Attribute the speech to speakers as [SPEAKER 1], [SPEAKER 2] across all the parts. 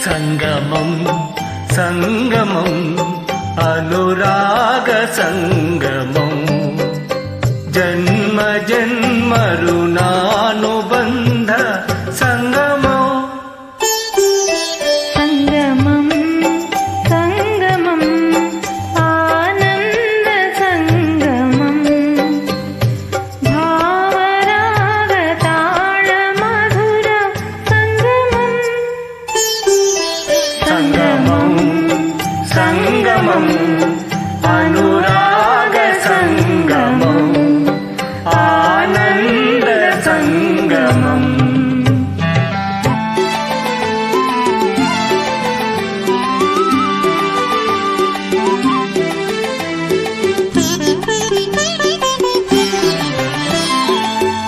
[SPEAKER 1] సంగమం సంగమం అనురాగ సంగమం జన్మ జన్మ రుణానుబంధ సంగమం
[SPEAKER 2] సంగమం సంగమం ఆనంద సంగమం భావరాగ తాళ మధుర సంగమం
[SPEAKER 1] సంగమం సంగమం అనురాగ సంగమం ఆనంద సంగమం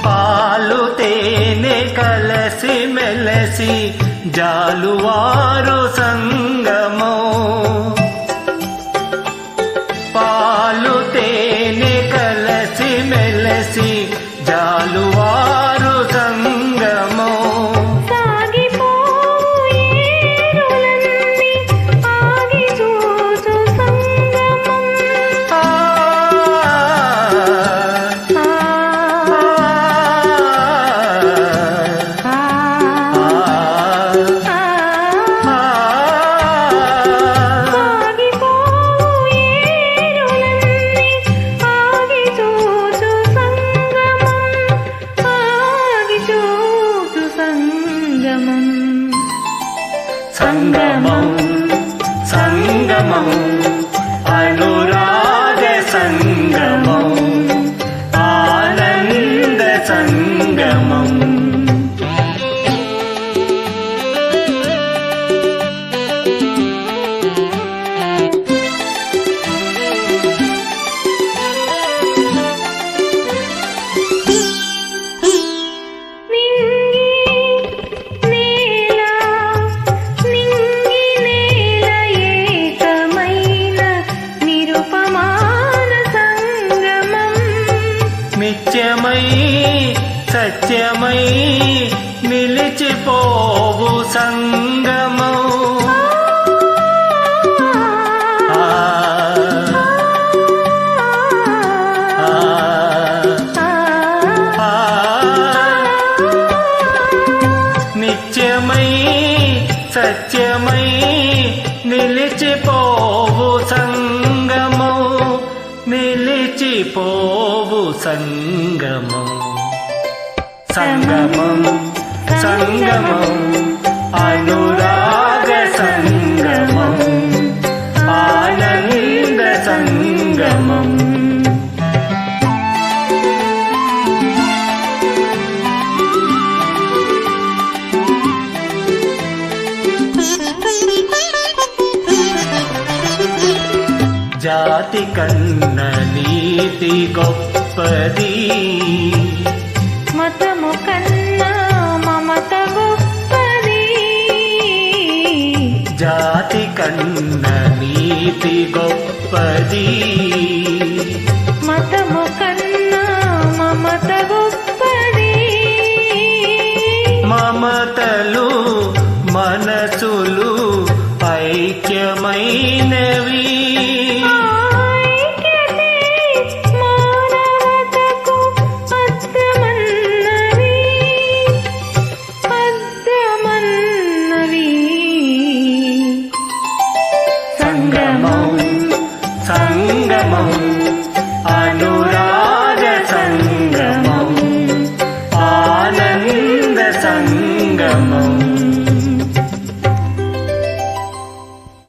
[SPEAKER 1] పాలు తేనె కలసి మెలసి జాలువారు సంగమో పాలు తేనె కలసి మెలసి జాలువారు సంగమో సంగమం సంగమం అనురాగ సంగమం ఆనంద సంగమం నిత్యమై సత్యమై నిలిచిపోవు సంగమం నిత్యమై సత్యమై నిలిచిపోవు సంగమం నిలిచిపోవు సంగమం సంగమం సంగమం అనురాగ సంగమం ఆనంద సంగమం జాతి కన్న నీతి గొప్పది
[SPEAKER 2] మతము కన్నా మమత గొప్పది
[SPEAKER 1] జాతి కన్న నీతి గొప్పది
[SPEAKER 2] మతము కన్నా మమత గొప్పది
[SPEAKER 1] మమతలు మనసులు ఐక్యమైనవి సంగమం సంగమం అనురాగ